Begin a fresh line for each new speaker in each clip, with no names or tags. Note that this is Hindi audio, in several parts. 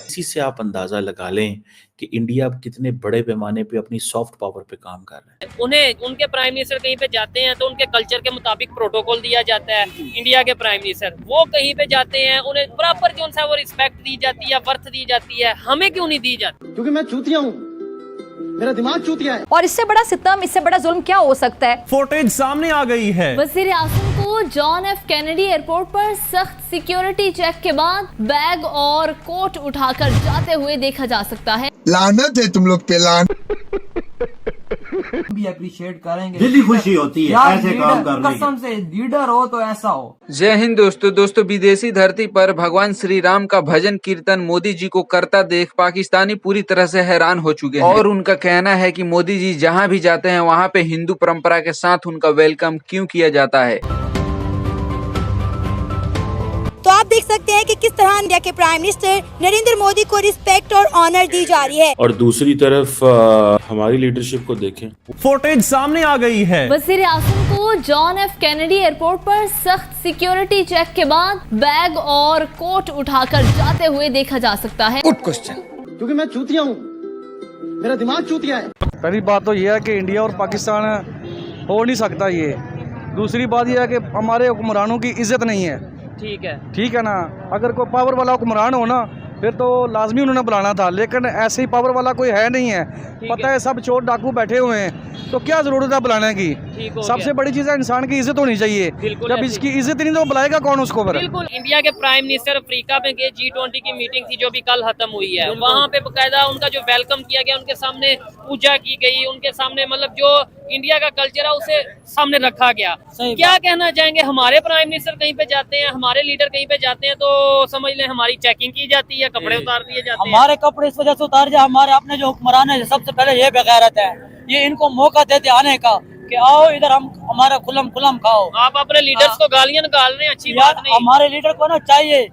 इसी से आप अंदाजा लगा लें कि इंडिया कितने बड़े पैमाने पे अपनी सॉफ्ट पावर पे काम कर रहा है।
उन्हें उनके प्राइम मिनिस्टर कहीं पे जाते हैं तो उनके कल्चर के मुताबिक प्रोटोकॉल दिया जाता है। इंडिया के प्राइम मिनिस्टर वो कहीं पे जाते हैं, उन्हें प्रॉपर जो उनसे वो रिस्पेक्ट दी जाती है, वर्थ दी जाती है, हमें क्यों नहीं दी जाती?
क्योंकि मैं चूतिया हूँ, मेरा दिमाग चूतिया है।
और इससे बड़ा सितम, इससे बड़ा जुल्म क्या हो सकता है?
फुटेज सामने आ गई है।
वजीर आजम को जॉन एफ कैनेडी एयरपोर्ट पर सख्त सिक्योरिटी चेक के बाद बैग और कोट उठाकर जाते हुए देखा जा सकता है।
लानत है तुम लोग पे, लानत।
भी अप्रिशिएट करेंगे,
दिल की खुशी होती है ऐसे काम करने की।
कसम से लीडर हो तो ऐसा हो।
जय हिंद दोस्तों, विदेशी धरती पर भगवान श्री राम का भजन कीर्तन मोदी जी को करता देख पाकिस्तानी पूरी तरह से हैरान हो चुके हैं और उनका कहना है कि मोदी जी जहां भी जाते हैं वहां पे हिंदू परंपरा के साथ उनका वेलकम क्यों किया जाता है।
तो आप देख सकते हैं कि किस तरह इंडिया के प्राइम मिनिस्टर नरेंद्र मोदी को रिस्पेक्ट और ऑनर दी जा रही है।
और दूसरी तरफ हमारी लीडरशिप को देखें,
फुटेज सामने आ गई है।
वजीर आजम को जॉन एफ कैनेडी एयरपोर्ट पर सख्त सिक्योरिटी चेक के बाद बैग और कोट उठाकर जाते हुए देखा जा सकता है।
Good question. क्योंकि मैं चूतिया हूँ, मेरा दिमाग चूतिया है।
पहली बात तो यह है कि इंडिया और पाकिस्तान हो नहीं सकता ये। दूसरी बात यह है कि हमारे हुक्मरानों की इज्जत नहीं है। ठीक है ना, अगर कोई पावर वाला हुक्मरान हो ना फिर तो लाजमी उन्होंने बुलाना था, लेकिन ऐसे ही पावर वाला कोई है नहीं है। पता है सब चोर डाकू बैठे हुए हैं, तो क्या जरूरत है बुलाने की? सबसे बड़ी चीज है इंसान की इज्जत होनी चाहिए। जब इसकी इज्जत नहीं तो बुलाएगा कौन उसको?
बिल्कुल। इंडिया के प्राइम मिनिस्टर अफ्रीका में गए, G20 की मीटिंग थी जो भी कल खत्म हुई है, वहाँ पे बकायदा उनका जो वेलकम किया गया, उनके सामने पूजा की गई, उनके सामने मतलब जो इंडिया का कल्चर है उसे सामने रखा गया। क्या कहना चाहेंगे? हमारे प्राइम मिनिस्टर कहीं पे जाते हैं, हमारे लीडर कहीं पे जाते हैं तो समझ लें हमारी चेकिंग की जाती है, कपड़े उतार दिए जाते हैं।
हमारे कपड़े इस वजह से उतार जाए, हमारे अपने जो हुक्मरान है सबसे पहले ये बेगैरत है, ये इनको मौका देते आने का कि आओ इधर हम हमारा खुलम खाओ।
आप अपने लीडर्स को गालियां निकाल रहे हैं, अच्छी बात नहीं।
हमारे लीडर को ना चाहिए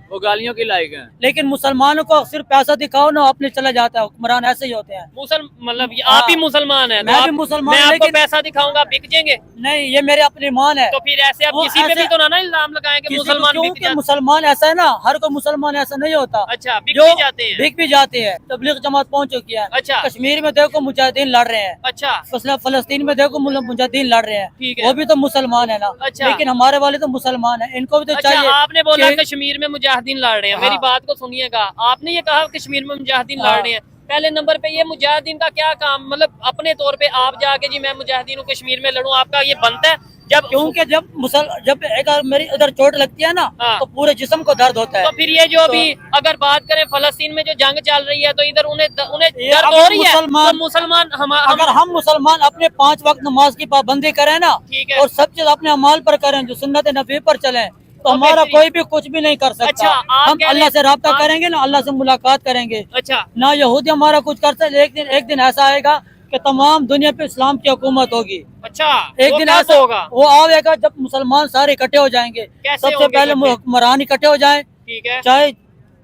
वो गालियों की लायक है,
लेकिन मुसलमानों को सिर्फ पैसा दिखाओ ना अपने चला जाता है। हुक्मरान ऐसे ही होते हैं।
मतलब आप ही मुसलमान है,
मैं भी मुसलमान,
मैं आपको पैसा दिखाऊंगा बिक जाएंगे?
नहीं, ये मेरे अपनी ईमान है।
तो फिर ऐसे आप किसी पे भी तो ना इल्जाम लगाएं कि मुसलमान बिक जाते हैं।
मुसलमान ऐसा है ना, हर कोई मुसलमान ऐसा नहीं होता।
अच्छा, बिक भी जाते हैं।
तबलीग जमात पहुंच चुकी है।
अच्छा,
कश्मीर में देखो मुजाहिदीन लड़ रहे हैं।
अच्छा,
फलस्तीन में देखो मुजाहिदीन लड़ रहे हैं,
ठीक है,
वो भी तो मुसलमान है ना।
अच्छा,
लेकिन हमारे वाले तो मुसलमान है, इनको भी तो चाहिए।
आपने बोला कश्मीर में मुजाहिदीन लड़ रहे हैं, मेरी बात को सुनिएगा। आपने ये कहा कश्मीर में मुजाहिदीन लड़ रहे हैं, पहले नंबर पे ये मुजाहिदीन का क्या काम? मतलब अपने तौर पे आप जाके जी मैं मुजाहिदीन हूँ कश्मीर में लड़ूं, आपका ये बनता है?
क्योंकि जब एक मेरी उधर चोट लगती है ना तो पूरे जिस्म को दर्द होता है।
तो फिर ये जो भी अगर बात करें फलस्तीन में जो जंग चल रही है तो इधर उन्हें दर्द हो रही है। तो मुसलमान
अगर हम मुसलमान अपने 5 वक्त नमाज की पाबंदी करें ना और सब चीज अपने अमाल पर करें, जो सुन्नत नबी पर चलें, तो हमारा कोई भी कुछ भी नहीं कर सकता।
अच्छा,
हम अल्लाह से राब्ता करेंगे ना, अल्लाह से मुलाकात करेंगे।
अच्छा, ना
यहूदी हमारा कुछ कर सकते। एक दिन ऐसा आएगा कि तमाम दुनिया पे इस्लाम की हुकूमत होगी।
अच्छा,
एक दिन ऐसा होगा, वो आएगा जब मुसलमान सारे इकट्ठे हो जाएंगे। सबसे पहले हुक्मरान इकट्ठे हो जाएं, चाहे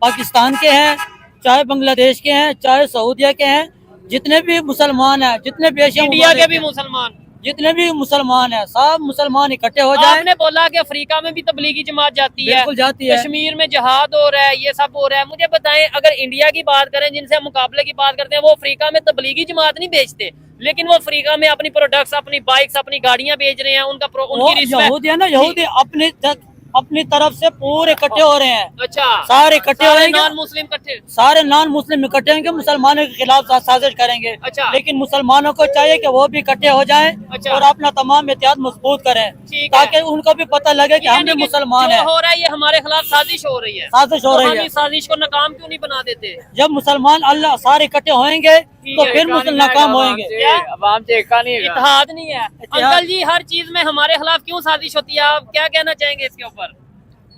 पाकिस्तान के हैं, चाहे बांग्लादेश के हैं, चाहे सऊदीया के हैं, जितने भी मुसलमान हैं, जितने भी
इंडिया के भी मुसलमान,
जितने भी मुसलमान हैं, सब मुसलमान इकट्ठे हो जाए।
आपने बोला कि अफ्रीका में भी तबलीगी जमात जाती है,
बिल्कुल जाती है।
कश्मीर में जिहाद हो रहा है, ये सब हो रहा है। मुझे बताएं, अगर इंडिया की बात करें जिनसे हम मुकाबले की बात करते हैं, वो अफ्रीका में तबलीगी जमात नहीं बेचते, लेकिन वो अफ्रीका में अपनी प्रोडक्ट्स, अपनी बाइक्स, अपनी गाड़ियां बेच रहे हैं।
यहूदी है ना, यहूदी अपनी तरफ से पूरे इकट्ठे हो रहे हैं।
अच्छा,
सारे इकट्ठे होंगे,
नॉन मुस्लिम इकट्ठे,
सारे नॉन मुस्लिम इकट्ठे होंगे, मुसलमानों के खिलाफ साजिश करेंगे।
अच्छा,
लेकिन मुसलमानों को चाहिए कि वो भी इकट्ठे हो जाएं। अच्छा, और अपना तमाम एहतियात मजबूत करें, ताकि उनको भी पता लगे कि हम भी मुसलमान हैं।
हो रहा है ये हमारे खिलाफ साजिश हो रही है, साजिश को नाकाम क्यों नहीं बना देते?
जब मुसलमान अल्लाह सारे इकट्ठे होंगे तो फिर मुसलमान नाकाम होंगे।
इत्तेहाद नहीं है। अंकल जी, हर चीज में हमारे खिलाफ क्यों साजिश होती है? आप क्या कहना चाहेंगे इसके ऊपर?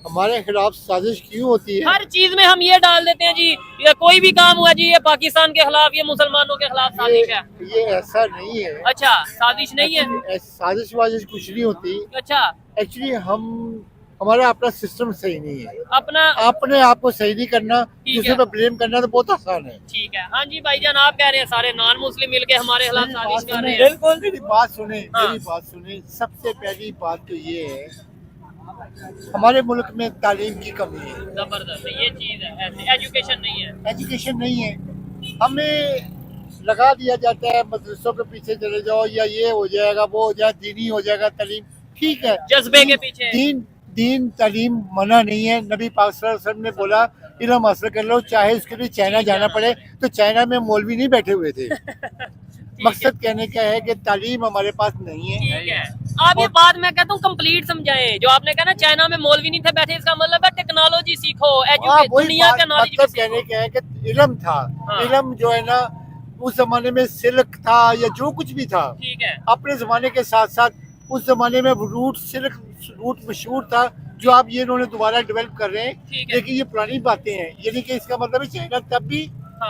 हमारे खिलाफ साजिश क्यों होती है?
हर चीज में हम ये डाल देते हैं जी, ये कोई भी काम हुआ जी, ये पाकिस्तान के खिलाफ, ये मुसलमानों के खिलाफ साजिश है।
ये ऐसा नहीं है।
अच्छा, साजिश नहीं है?
साजिश वाजिश कुछ नहीं होती।
अच्छा,
एक्चुअली हमारा अपना सिस्टम सही नहीं है। अपने आप को सही नहीं करना, दूसरे पे ब्लेम करना तो बहुत आसान है।
ठीक है। हाँ जी भाईजान, आप कह रहे हैं सारे नॉन मुस्लिम मिलके हमारे खिलाफ साजिश कर रहे हैं।
बिल्कुल, मेरी बात सुने। सबसे पहली बात तो ये है, हमारे मुल्क में तालीम की कमी है।
जबरदस्त, ये चीज है, एजुकेशन नहीं है। हमें
लगा दिया जाता है मदरसों के पीछे चले जाओ, या ये हो जाएगा, वो हो जाएगा, दीनी हो जाएगा तालीम। ठीक है,
जज्बे के पीछे।
दीन तालीम मना नहीं है। नबी पाक सल्लल्लाहु अलैहि वसल्लम ने बोला इल्म हासिल कर लो, चाहे उसके लिए चाइना जाना पड़े। तो चाइना में मौलवी नहीं बैठे हुए थे। मकसद कहने का है कि तालीम हमारे पास नहीं है।
ठीक है, आप ये बात मैं कहता हूँ कंप्लीट समझाएं। जो आपने कहा ना चाइना में मौलवी नहीं थे बैठे, इसका मतलब है टेक्नोलॉजी सीखो, दुनिया का नॉलेज
मतलब कहने का है कि इल्म था। इल्म जो है ना, उस जमाने में सिल्क था या जो कुछ भी था।
ठीक है,
अपने जमाने के साथ साथ उस जमाने में रूट मशहूर था, जो आप ये इन्होंने दोबारा डेवलप कर रहे हैं। लेकिन ये पुरानी बातें हैं, यानी कि इसका मतलब है चाइना तब भी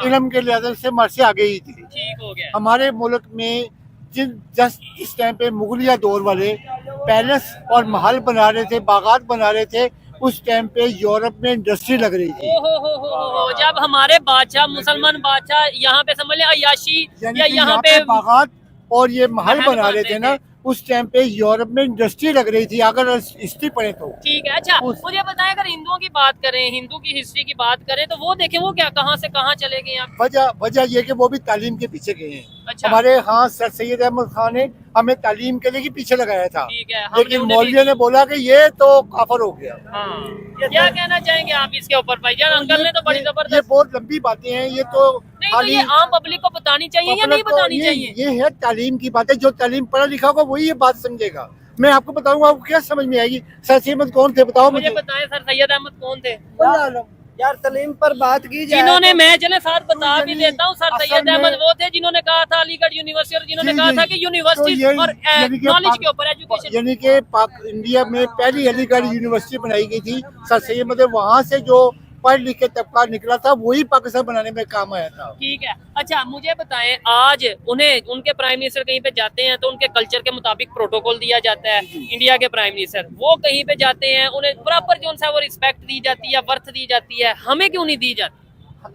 इल्म के लिहाज से हमारे से आगे ही थी।
ठीक हो गया।
हमारे मुल्क में इस टाइम पे मुगलिया दौर वाले पैलेस और महल बना रहे थे, बागात बना रहे थे, उस टाइम पे यूरोप में इंडस्ट्री लग रही थी।
हो, जब हमारे बादशाह, मुसलमान बादशाह यहाँ पे समझ ले अय्याशी या यहाँ पे
बागात और ये महल बना रहे थे ना, उस टाइम पे यूरोप में इंडस्ट्री लग रही थी, अगर हिस्ट्री पढ़े तो।
ठीक है। अच्छा, मुझे बताएं, अगर हिंदुओं की बात करें, हिंदू की हिस्ट्री की बात करें, तो वो देखें वो क्या कहाँ से कहाँ चले गए आप?
वजह ये कि वो भी तालीम के पीछे गए हैं।
अच्छा।
हमारे यहाँ सर सैयद अहमद खान ने हमें तालीम के लिए ही पीछे लगाया था।
ठीक है,
लेकिन मौलवियों ने बोला कि ये तो काफर हो गया।
क्या कहना चाहेंगे आप इसके ऊपर भाईजान? अंकल ने तो बड़ी जबरदस्त।
ये बहुत लंबी बातें हैं, ये तो
ये आम पब्लिक को बतानी चाहिए या नहीं बतानी चाहिए?
ये है तालीम की बात है। जो तालीम पढ़ा लिखा होगा वही ये बात समझेगा। मैं आपको बताऊंगा, आपको क्या समझ में आएगी? सर सैयद अहमद कौन थे बताओ मुझे।
बताएं सर सैयद अहमद कौन थे?
यार तालीम पर बात की जाए,
जिन्होंने, मैं चले साथ बता भी देता हूँ, सर सैयद अहमद वो थे जिन्होंने कहा था अलीगढ़ यूनिवर्सिटी, और जिन्होंने कहा था कि यूनिवर्सिटी और नॉलेज के ऊपर एजुकेशन,
यानी कि इंडिया में पहली अलीगढ़ यूनिवर्सिटी बनाई गई थी सर सैयद अहमद। वहाँ से जो पढ़ लिख के तबका निकला था, वही पाकिस्तान बनाने में काम आया था।
ठीक है। अच्छा, मुझे बताएं, आज उन्हें उनके प्राइम मिनिस्टर कहीं पे जाते हैं तो उनके कल्चर के मुताबिक प्रोटोकॉल दिया जाता है। इंडिया के प्राइम मिनिस्टर वो कहीं पे जाते हैं, उन्हें बराबर जो उनसे वो रिस्पेक्ट दी जाती है, वर्थ दी जाती है, हमें क्यों नहीं दी जाती?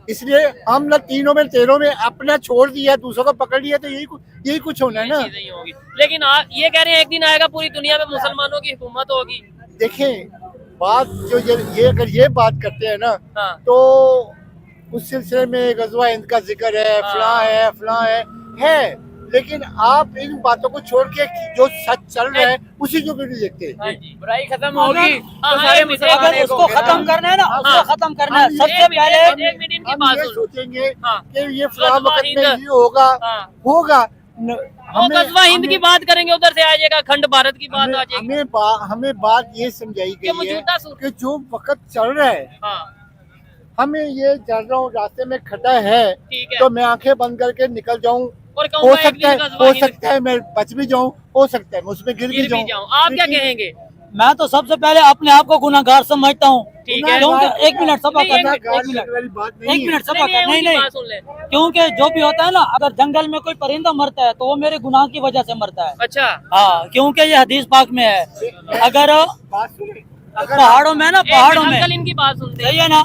इसलिए हम ना तीनों में तेरों में अपना छोड़ दिया, दूसरों को पकड़ लिया, तो यही कुछ होना है ना।
होगी। लेकिन आप ये कह रहे हैं एक दिन आएगा पूरी दुनिया में मुसलमानों की हुकूमत होगी।
देखें, बात जो ये अगर ये बात करते हैं ना, तो उस सिलसिले में गज़वा हिंद का जिक्र है, फलां है। लेकिन आप इन बातों को छोड़ के जो सच चल रहा है उसी को भी देखते हैं।
बुराई खत्म होगी तो सारे
अगर उसको खत्म करना है ना, उसको खत्म करना है। सबसे पहले
सोचेंगे कि ये फलां वक्त में ये होगा।
गज़वा हिंद की बात करेंगे, उधर से आ जाएगा खंड भारत की बात आ जाएगी।
हमें बात ये समझाई गई है कि जो वक्त चल रहा है, हमें ये चल रहा हूँ, रास्ते में खड़ा है तो मैं आंखें बंद करके निकल जाऊँ, हो सकता है मैं बच भी जाऊँ, हो सकता है मैं उसमें गिर भी जाऊँ।
आप क्या कहेंगे?
मैं तो सबसे पहले अपने आप को गुनाहगार समझता हूँ। एक मिनट सभा करना, एक मिनट सभा करना, नहीं, क्योंकि जो भी होता है ना, अगर जंगल में कोई परिंदा मरता है तो वो मेरे गुनाह की वजह से मरता है।
अच्छा।
हाँ, क्योंकि ये हदीस पाक में है। अगर पहाड़ों में ना, पहाड़ों में
इनकी बात सुनते
है ना,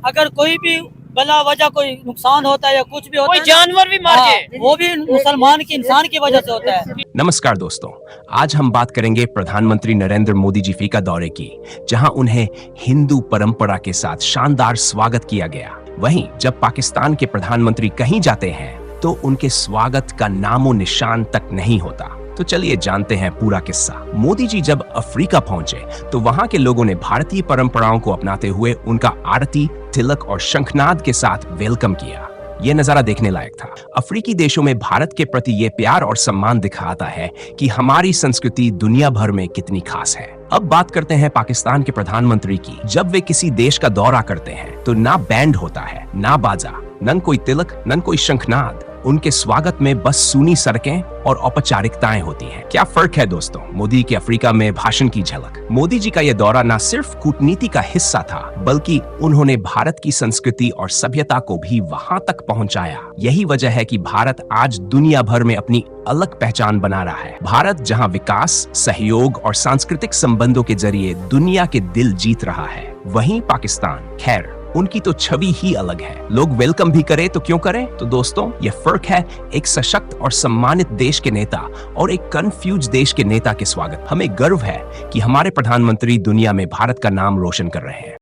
अगर कोई भी बला वजह कोई नुकसान होता है या कुछ भी होता है,
जानवर भी मर जाए,
वो भी मुसलमान की, इंसान की वजह से होता है।
नमस्कार दोस्तों, आज हम बात करेंगे प्रधानमंत्री नरेंद्र मोदी जी फीका दौरे की, जहां उन्हें हिंदू परंपरा के साथ शानदार स्वागत किया गया। वहीं जब पाकिस्तान के प्रधानमंत्री कहीं जाते हैं तो उनके स्वागत का नामो निशान तक नहीं होता। तो चलिए जानते हैं पूरा किस्सा। मोदी जी जब अफ्रीका पहुंचे तो वहां के लोगों ने भारतीय परंपराओं को अपनाते हुए उनका आरती, तिलक और शंखनाद के साथ वेलकम किया। ये नजारा देखने लायक था। अफ्रीकी देशों में भारत के प्रति ये प्यार और सम्मान दिखाता है कि हमारी संस्कृति दुनिया भर में कितनी खास है। अब बात करते हैं पाकिस्तान के प्रधानमंत्री की। जब वे किसी देश का दौरा करते हैं तो ना बैंड होता है, ना बाजा, न कोई तिलक, न कोई शंखनाद। उनके स्वागत में बस सूनी सड़कें और औपचारिकताएं होती हैं। क्या फर्क है दोस्तों मोदी के अफ्रीका में भाषण की झलक। मोदी जी का यह दौरा न सिर्फ कूटनीति का हिस्सा था, बल्कि उन्होंने भारत की संस्कृति और सभ्यता को भी वहां तक पहुंचाया। यही वजह है कि भारत आज दुनिया भर में अपनी अलग पहचान बना रहा है। भारत जहां विकास, सहयोग और सांस्कृतिक संबंधों के जरिए दुनिया के दिल जीत रहा है, वहीं पाकिस्तान, खैर उनकी तो छवि ही अलग है। लोग वेलकम भी करें तो क्यों करें? तो दोस्तों ये फर्क है एक सशक्त और सम्मानित देश के नेता और एक कंफ्यूज देश के नेता के स्वागत। हमें गर्व है कि हमारे प्रधानमंत्री दुनिया में भारत का नाम रोशन कर रहे हैं।